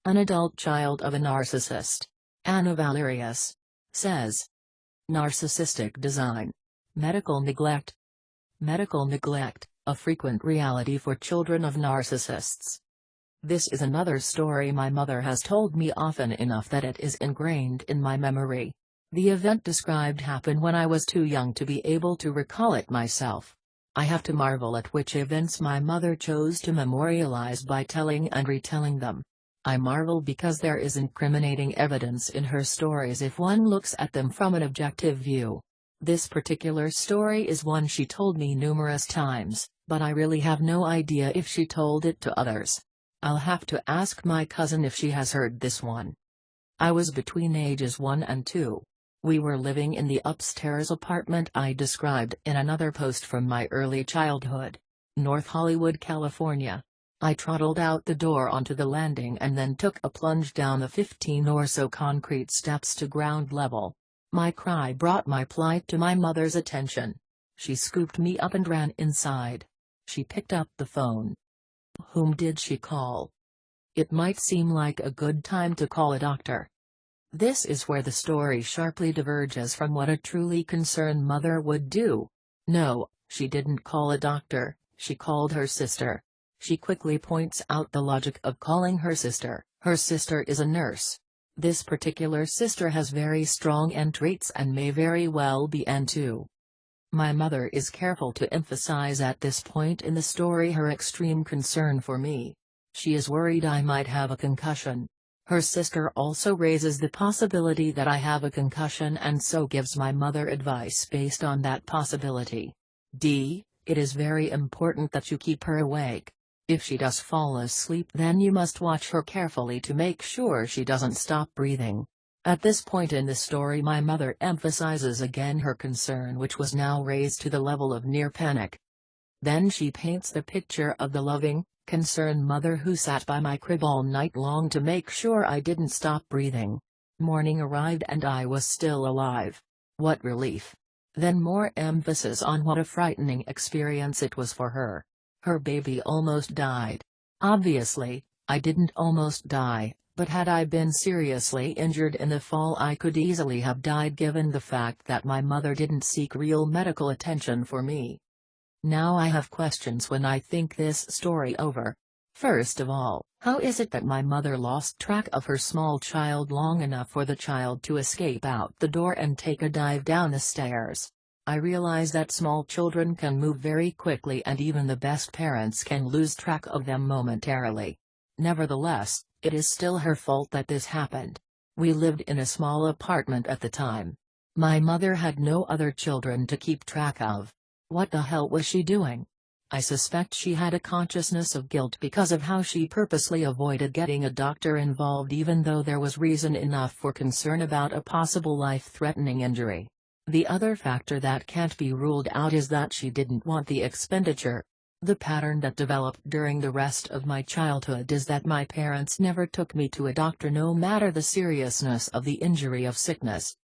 an adult child of a narcissist. Anna Valerius says. Narcissistic design. Medical neglect. Medical neglect, a frequent reality for children of narcissists. This is another story my mother has told me often enough that it is ingrained in my memory. The event described happened when I was too young to be able to recall it myself. I have to marvel at which events my mother chose to memorialize by telling and retelling them. I marvel because there is incriminating evidence in her stories if one looks at them from an objective view. This particular story is one she told me numerous times, but I really have no idea if she told it to others. I'll have to ask my cousin if she has heard this one. I was between ages 1 and 2. We were living in the upstairs apartment I described in another post from my early childhood. North Hollywood, California. I trottled out the door onto the landing and then took a plunge down the 15 or so concrete steps to ground level. My cry brought my plight to my mother's attention. She scooped me up and ran inside. She picked up the phone. Whom did she call? It might seem like a good time to call a doctor. This is where the story sharply diverges from what a truly concerned mother would do. No, she didn't call a doctor, she called her sister. She quickly points out the logic of calling her sister. Her sister is a nurse. This particular sister has very strong N traits and may very well be N2. My mother is careful to emphasize at this point in the story her extreme concern for me. She is worried I might have a concussion. Her sister also raises the possibility that I have a concussion and so gives my mother advice based on that possibility. D. It is very important that you keep her awake. If she does fall asleep, then you must watch her carefully to make sure she doesn't stop breathing. At this point in the story my mother emphasizes again her concern, which was now raised to the level of near panic. Then she paints the picture of the loving, concerned mother who sat by my crib all night long to make sure I didn't stop breathing. Morning arrived and I was still alive. What relief. Then more emphasis on what a frightening experience it was for her. Her baby almost died. Obviously, I didn't almost die, but had I been seriously injured in the fall I could easily have died given the fact that my mother didn't seek real medical attention for me. Now I have questions when I think this story over. First of all, how is it that my mother lost track of her small child long enough for the child to escape out the door and take a dive down the stairs? I realize that small children can move very quickly and even the best parents can lose track of them momentarily. Nevertheless, it is still her fault that this happened. We lived in a small apartment at the time. My mother had no other children to keep track of. What the hell was she doing? I suspect she had a consciousness of guilt because of how she purposely avoided getting a doctor involved even though there was reason enough for concern about a possible life-threatening injury. The other factor that can't be ruled out is that she didn't want the expenditure. The pattern that developed during the rest of my childhood is that my parents never took me to a doctor no matter the seriousness of the injury of sickness.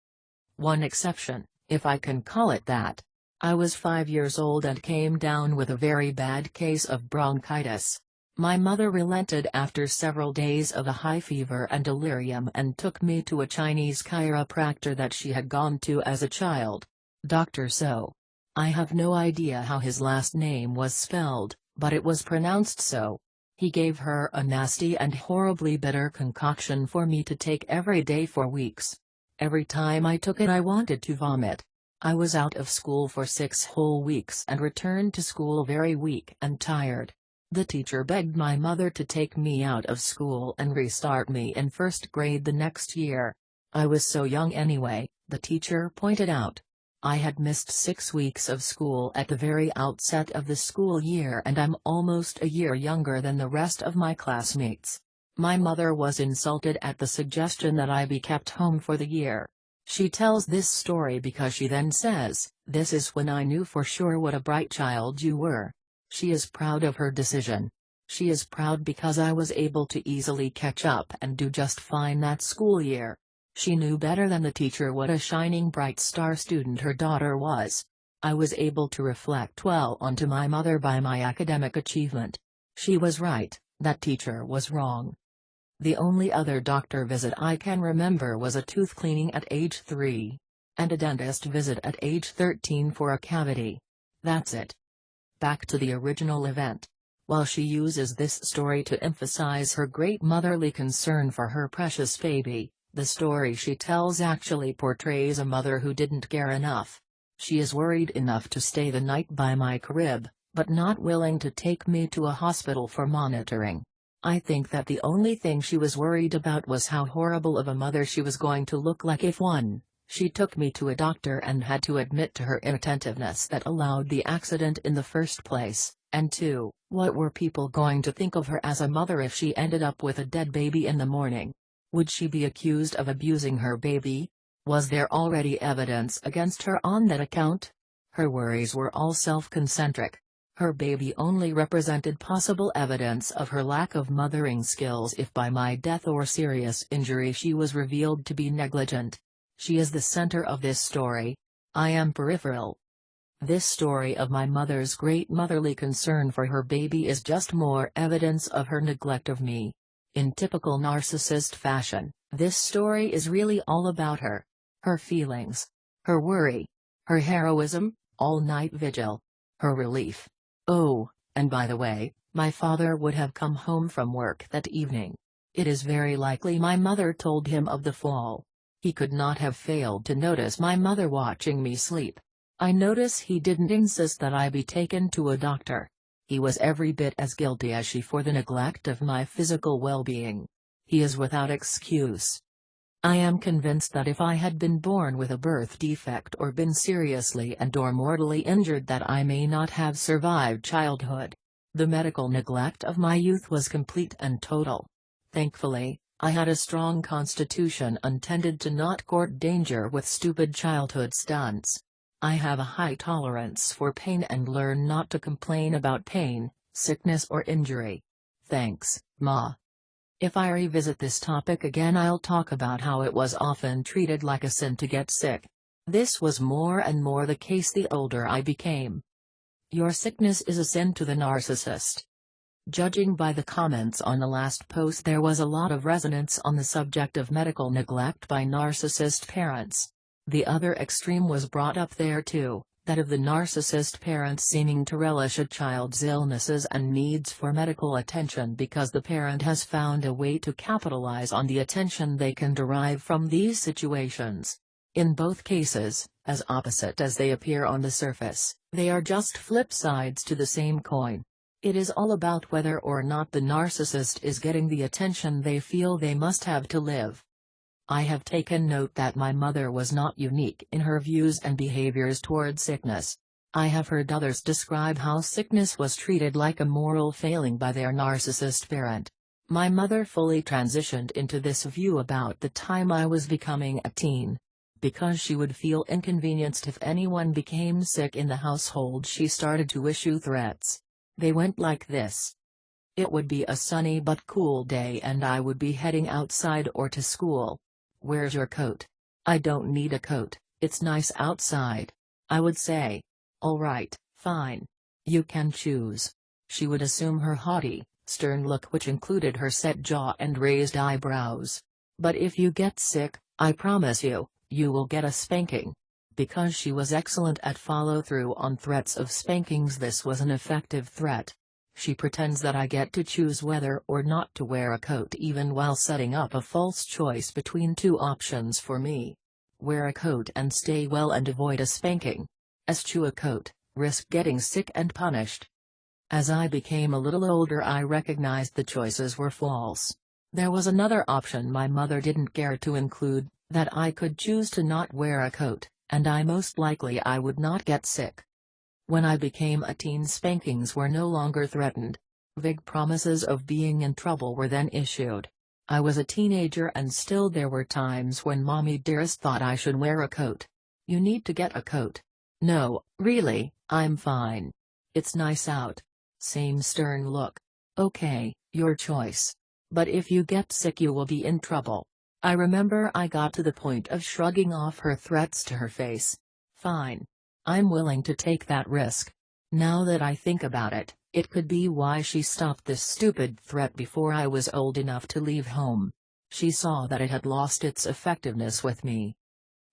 One exception, if I can call it that. I was 5 years old and came down with a very bad case of bronchitis. My mother relented after several days of a high fever and delirium and took me to a Chinese chiropractor that she had gone to as a child. Dr. So. I have no idea how his last name was spelled, but it was pronounced so. He gave her a nasty and horribly bitter concoction for me to take every day for weeks. Every time I took it I wanted to vomit. I was out of school for 6 whole weeks and returned to school very weak and tired. The teacher begged my mother to take me out of school and restart me in first grade the next year. I was so young anyway, the teacher pointed out. I had missed 6 weeks of school at the very outset of the school year and I'm almost a year younger than the rest of my classmates. My mother was insulted at the suggestion that I be kept home for the year. She tells this story because she then says, "This is when I knew for sure what a bright child you were." She is proud of her decision. She is proud because I was able to easily catch up and do just fine that school year. She knew better than the teacher what a shining bright star student her daughter was. I was able to reflect well onto my mother by my academic achievement. She was right, that teacher was wrong. The only other doctor visit I can remember was a tooth cleaning at age 3. And a dentist visit at age 13 for a cavity. That's it. Back to the original event. While she uses this story to emphasize her great motherly concern for her precious baby, the story she tells actually portrays a mother who didn't care enough. She is worried enough to stay the night by my crib, but not willing to take me to a hospital for monitoring. I think that the only thing she was worried about was how horrible of a mother she was going to look like if 1. She took me to a doctor and had to admit to her inattentiveness that allowed the accident in the first place, and 2. What were people going to think of her as a mother if she ended up with a dead baby in the morning? Would she be accused of abusing her baby? Was there already evidence against her on that account? Her worries were all self-concentric. Her baby only represented possible evidence of her lack of mothering skills if by my death or serious injury she was revealed to be negligent. She is the center of this story. I am peripheral. This story of my mother's great motherly concern for her baby is just more evidence of her neglect of me. In typical narcissist fashion, this story is really all about her. Her feelings. Her worry. Her heroism, all-night vigil. Her relief. Oh, and by the way, my father would have come home from work that evening. It is very likely my mother told him of the fall. He could not have failed to notice my mother watching me sleep. I notice he didn't insist that I be taken to a doctor. He was every bit as guilty as she for the neglect of my physical well-being. He is without excuse. I am convinced that if I had been born with a birth defect or been seriously and/or mortally injured that I may not have survived childhood. The medical neglect of my youth was complete and total. Thankfully, I had a strong constitution intended to not court danger with stupid childhood stunts. I have a high tolerance for pain and learn not to complain about pain, sickness or injury. Thanks, Ma. If I revisit this topic again, I'll talk about how it was often treated like a sin to get sick. This was more and more the case the older I became. Your sickness is a sin to the narcissist. Judging by the comments on the last post, there was a lot of resonance on the subject of medical neglect by narcissist parents. The other extreme was brought up there too, that of the narcissist parents seeming to relish a child's illnesses and needs for medical attention because the parent has found a way to capitalize on the attention they can derive from these situations. In both cases, as opposite as they appear on the surface, they are just flip sides to the same coin. It is all about whether or not the narcissist is getting the attention they feel they must have to live. I have taken note that my mother was not unique in her views and behaviors toward sickness. I have heard others describe how sickness was treated like a moral failing by their narcissist parent. My mother fully transitioned into this view about the time I was becoming a teen. Because she would feel inconvenienced if anyone became sick in the household, she started to issue threats. They went like this. It would be a sunny but cool day and I would be heading outside or to school. Where's your coat? I don't need a coat, it's nice outside. I would say. All right, fine. You can choose. She would assume her haughty, stern look, which included her set jaw and raised eyebrows. But if you get sick, I promise you, you will get a spanking. Because she was excellent at follow-through on threats of spankings, this was an effective threat. She pretends that I get to choose whether or not to wear a coat, even while setting up a false choice between two options for me. Wear a coat and stay well and avoid a spanking. Eschew a coat, risk getting sick and punished. As I became a little older, I recognized the choices were false. There was another option my mother didn't care to include, that I could choose to not wear a coat, and most likely I would not get sick. When I became a teen, spankings were no longer threatened. Vague promises of being in trouble were then issued. I was a teenager and still there were times when Mommy dearest thought I should wear a coat. You need to get a coat. No, really, I'm fine. It's nice out. Same stern look. Okay, your choice. But if you get sick you will be in trouble. I remember I got to the point of shrugging off her threats to her face. Fine. I'm willing to take that risk. Now that I think about it, It could be why she stopped this stupid threat before I was old enough to leave home. She saw that it had lost its effectiveness with me.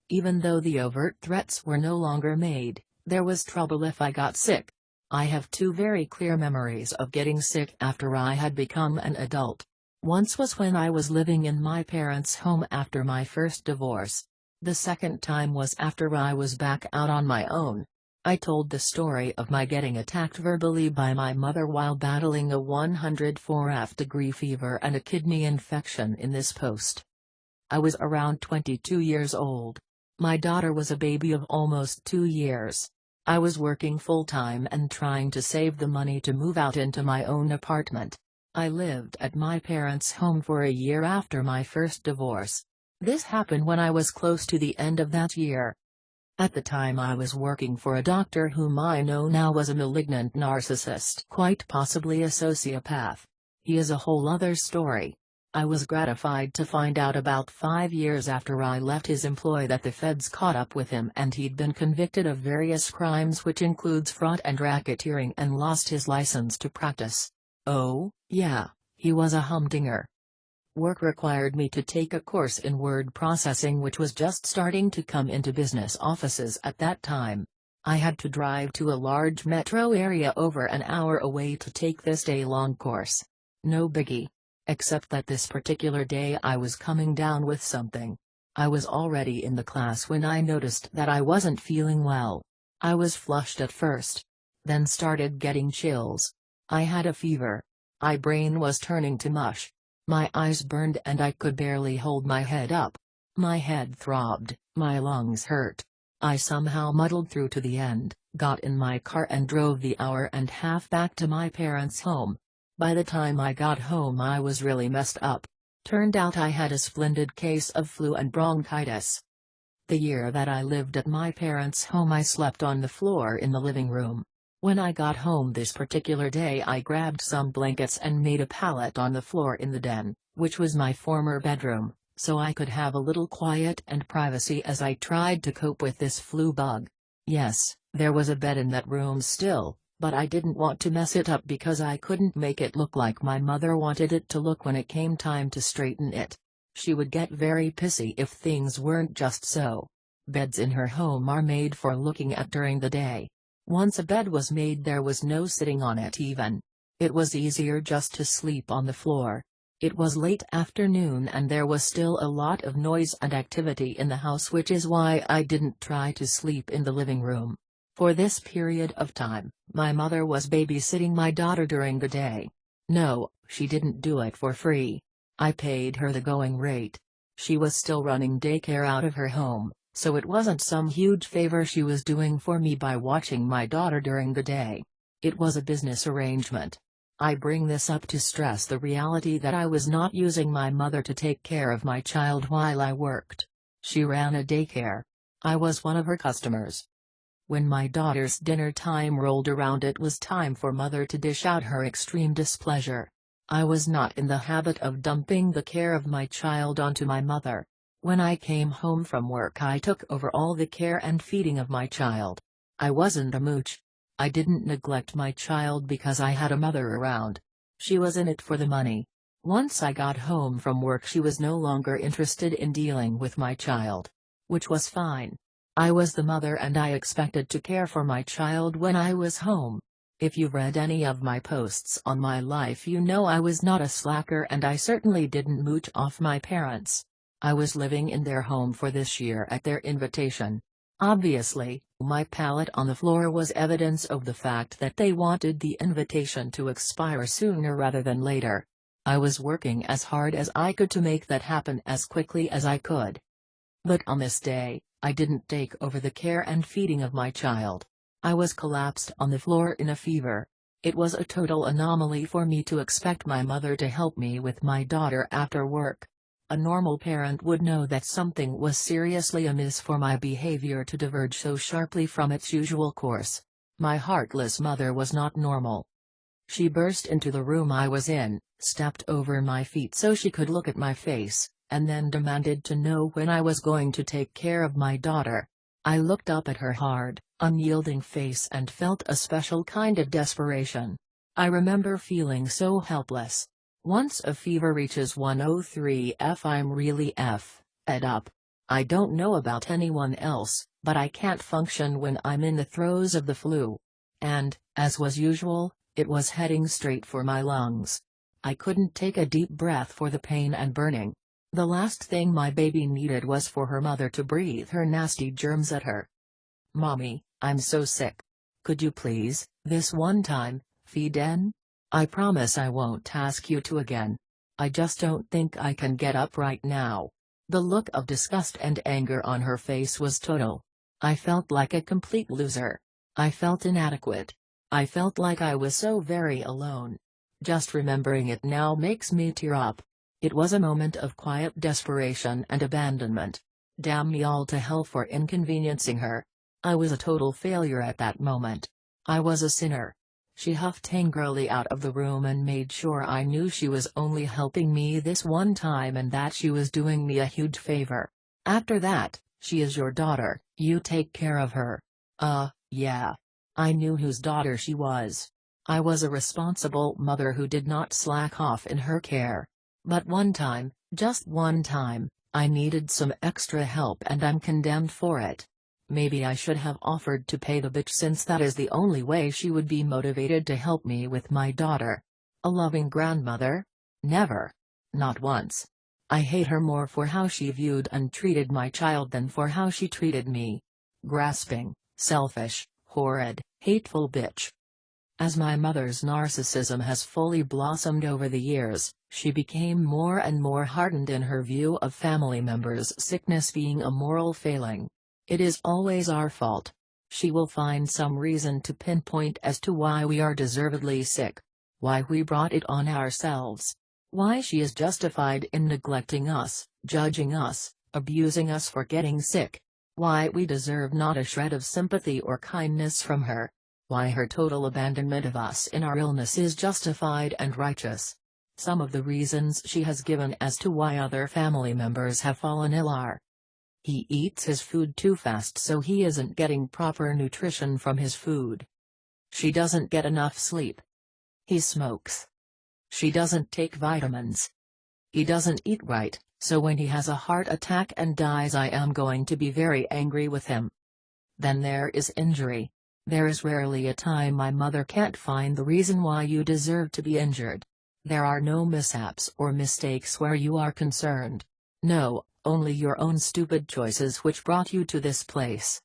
Even though the overt threats were no longer made, there was trouble if I got sick. I have two very clear memories of getting sick after I had become an adult. Once was when I was living in my parents' home after my first divorce. The second time was after I was back out on my own. I told the story of my getting attacked verbally by my mother while battling a 104°F fever and a kidney infection in this post. I was around 22 years old. My daughter was a baby of almost 2 years. I was working full-time and trying to save the money to move out into my own apartment. I lived at my parents' home for a year after my first divorce. This happened when I was close to the end of that year. At the time I was working for a doctor whom I know now was a malignant narcissist, quite possibly a sociopath. He is a whole other story. I was gratified to find out about 5 years after I left his employ that the feds caught up with him and he'd been convicted of various crimes which includes fraud and racketeering and lost his license to practice. Oh, yeah, he was a humdinger. Work required me to take a course in word processing which was just starting to come into business offices at that time. I had to drive to a large metro area over an hour away to take this day-long course. No biggie. Except that this particular day I was coming down with something. I was already in the class when I noticed that I wasn't feeling well. I was flushed at first. Then started getting chills. I had a fever. My brain was turning to mush. My eyes burned and I could barely hold my head up. My head throbbed, my lungs hurt. I somehow muddled through to the end, got in my car and drove the hour and a half back to my parents' home. By the time I got home I was really messed up. Turned out I had a splendid case of flu and bronchitis. The year that I lived at my parents' home I slept on the floor in the living room. When I got home this particular day I grabbed some blankets and made a pallet on the floor in the den, which was my former bedroom, so I could have a little quiet and privacy as I tried to cope with this flu bug. Yes, there was a bed in that room still, but I didn't want to mess it up because I couldn't make it look like my mother wanted it to look when it came time to straighten it. She would get very pissy if things weren't just so. Beds in her home are made for looking at during the day. Once a bed was made there was no sitting on it even. It was easier just to sleep on the floor. It was late afternoon and there was still a lot of noise and activity in the house, which is why I didn't try to sleep in the living room. For this period of time, my mother was babysitting my daughter during the day. No, she didn't do it for free. I paid her the going rate. She was still running daycare out of her home, so it wasn't some huge favor she was doing for me by watching my daughter during the day. It was a business arrangement. I bring this up to stress the reality that I was not using my mother to take care of my child while I worked. She ran a daycare. I was one of her customers. When my daughter's dinner time rolled around, it was time for mother to dish out her extreme displeasure. I was not in the habit of dumping the care of my child onto my mother. When I came home from work I took over all the care and feeding of my child. I wasn't a mooch. I didn't neglect my child because I had a mother around. She was in it for the money. Once I got home from work she was no longer interested in dealing with my child. Which was fine. I was the mother and I expected to care for my child when I was home. If you've read any of my posts on my life you know I was not a slacker and I certainly didn't mooch off my parents. I was living in their home for this year at their invitation. Obviously, my pallet on the floor was evidence of the fact that they wanted the invitation to expire sooner rather than later. I was working as hard as I could to make that happen as quickly as I could. But on this day, I didn't take over the care and feeding of my child. I was collapsed on the floor in a fever. It was a total anomaly for me to expect my mother to help me with my daughter after work. A normal parent would know that something was seriously amiss for my behavior to diverge so sharply from its usual course. My heartless mother was not normal. She burst into the room I was in, stepped over my feet so she could look at my face, and then demanded to know when I was going to take care of my daughter. I looked up at her hard, unyielding face and felt a special kind of desperation. I remember feeling so helpless. Once a fever reaches 103 F, I'm really fed up. I don't know about anyone else, but I can't function when I'm in the throes of the flu. And, as was usual, it was heading straight for my lungs. I couldn't take a deep breath for the pain and burning. The last thing my baby needed was for her mother to breathe her nasty germs at her. "Mommy, I'm so sick. Could you please, this one time, feed in? I promise I won't ask you to again. I just don't think I can get up right now." The look of disgust and anger on her face was total. I felt like a complete loser. I felt inadequate. I felt like I was so very alone. Just remembering it now makes me tear up. It was a moment of quiet desperation and abandonment. Damn me all to hell for inconveniencing her. I was a total failure at that moment. I was a sinner. She huffed angrily out of the room and made sure I knew she was only helping me this one time and that she was doing me a huge favor. "After that, she is your daughter, you take care of her." Yeah. I knew whose daughter she was. I was a responsible mother who did not slack off in her care. But one time, just one time, I needed some extra help and I'm condemned for it. Maybe I should have offered to pay the bitch, since that is the only way she would be motivated to help me with my daughter. A loving grandmother? Never. Not once. I hate her more for how she viewed and treated my child than for how she treated me. Grasping, selfish, horrid, hateful bitch. As my mother's narcissism has fully blossomed over the years, she became more and more hardened in her view of family members' sickness being a moral failing. It is always our fault. She will find some reason to pinpoint as to why we are deservedly sick. Why we brought it on ourselves. Why she is justified in neglecting us, judging us, abusing us for getting sick. Why we deserve not a shred of sympathy or kindness from her. Why her total abandonment of us in our illness is justified and righteous. Some of the reasons she has given as to why other family members have fallen ill are: he eats his food too fast, so he isn't getting proper nutrition from his food. She doesn't get enough sleep. He smokes. She doesn't take vitamins. He doesn't eat right, so when he has a heart attack and dies, I am going to be very angry with him. Then there is injury. There is rarely a time my mother can't find the reason why you deserve to be injured. There are no mishaps or mistakes where you are concerned. No, only your own stupid choices which brought you to this place.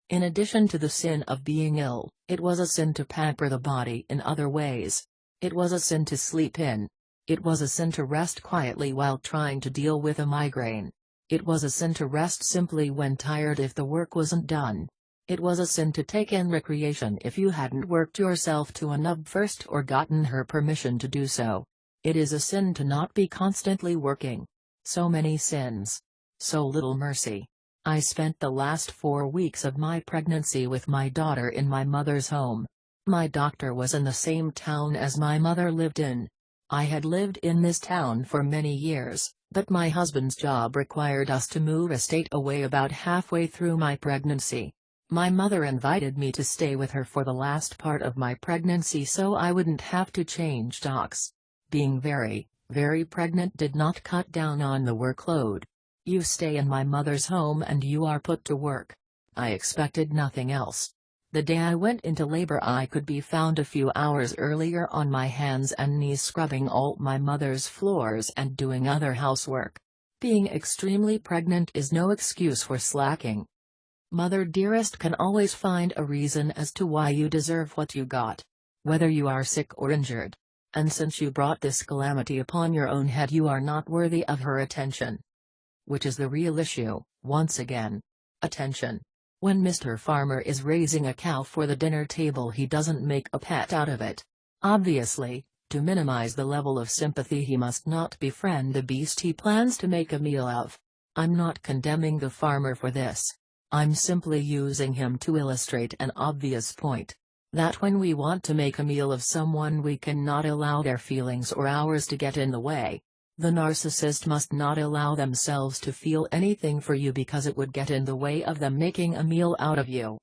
In addition to the sin of being ill, it was a sin to pamper the body in other ways. It was a sin to sleep in. It was a sin to rest quietly while trying to deal with a migraine. It was a sin to rest simply when tired if the work wasn't done. It was a sin to take in recreation if you hadn't worked yourself to a nub first or gotten her permission to do so. It is a sin to not be constantly working. So many sins. So little mercy. I spent the last 4 weeks of my pregnancy with my daughter in my mother's home. My doctor was in the same town as my mother lived in. I had lived in this town for many years, but my husband's job required us to move a state away about halfway through my pregnancy. My mother invited me to stay with her for the last part of my pregnancy so I wouldn't have to change docs. Being very, very pregnant did not cut down on the workload. You stay in my mother's home and you are put to work. I expected nothing else. The day I went into labor, I could be found a few hours earlier on my hands and knees scrubbing all my mother's floors and doing other housework. Being extremely pregnant is no excuse for slacking. Mother dearest can always find a reason as to why you deserve what you got. Whether you are sick or injured. And since you brought this calamity upon your own head, you are not worthy of her attention. Which is the real issue, once again. Attention. When Mr. Farmer is raising a cow for the dinner table, he doesn't make a pet out of it. Obviously, to minimize the level of sympathy, he must not befriend the beast he plans to make a meal of. I'm not condemning the farmer for this. I'm simply using him to illustrate an obvious point. That when we want to make a meal of someone, we cannot allow their feelings or ours to get in the way. The narcissist must not allow themselves to feel anything for you because it would get in the way of them making a meal out of you.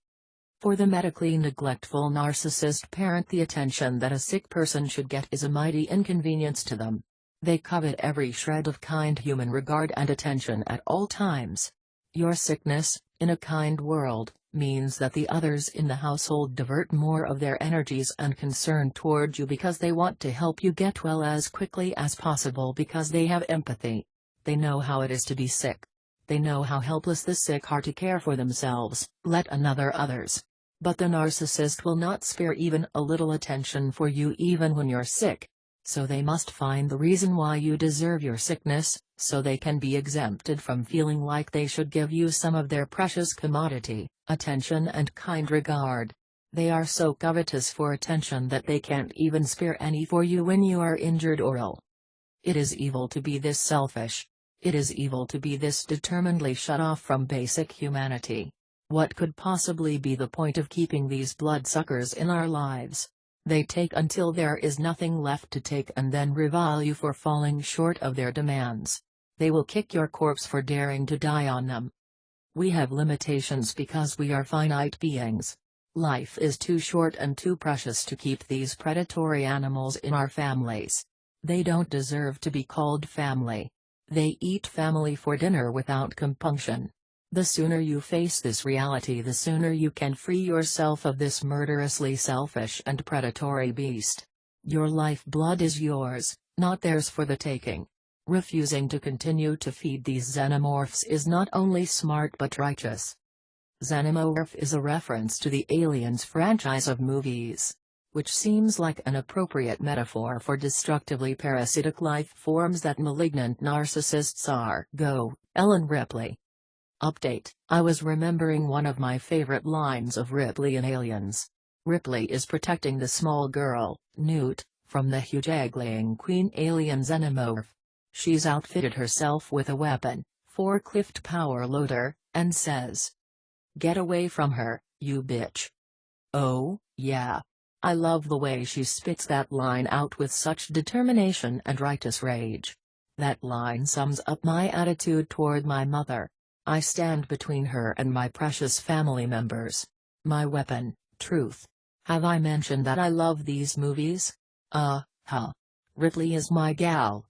For the medically neglectful narcissist parent, the attention that a sick person should get is a mighty inconvenience to them. They covet every shred of kind human regard and attention at all times. Your sickness, in a kind world, means that the others in the household divert more of their energies and concern toward you because they want to help you get well as quickly as possible, because they have empathy. They know how it is to be sick. They know how helpless the sick are to care for themselves, let alone others. But the narcissist will not spare even a little attention for you even when you're sick. So they must find the reason why you deserve your sickness, so they can be exempted from feeling like they should give you some of their precious commodity, attention and kind regard. They are so covetous for attention that they can't even spare any for you when you are injured or ill. It is evil to be this selfish. It is evil to be this determinedly shut off from basic humanity. What could possibly be the point of keeping these bloodsuckers in our lives? They take until there is nothing left to take and then revile you for falling short of their demands. They will kick your corpse for daring to die on them. We have limitations because we are finite beings. Life is too short and too precious to keep these predatory animals in our families. They don't deserve to be called family. They eat family for dinner without compunction. The sooner you face this reality, the sooner you can free yourself of this murderously selfish and predatory beast. Your lifeblood is yours, not theirs for the taking. Refusing to continue to feed these xenomorphs is not only smart but righteous. Xenomorph is a reference to the Aliens franchise of movies, which seems like an appropriate metaphor for destructively parasitic life forms that malignant narcissists are. Go, Ellen Ripley. Update: I was remembering one of my favorite lines of Ripley in Aliens. Ripley is protecting the small girl, Newt, from the huge egg-laying queen alien xenomorph. She's outfitted herself with a weapon, forklift power loader, and says, "Get away from her, you bitch." Oh, yeah. I love the way she spits that line out with such determination and righteous rage. That line sums up my attitude toward my mother. I stand between her and my precious family members. My weapon, truth. Have I mentioned that I love these movies? Ripley is my gal.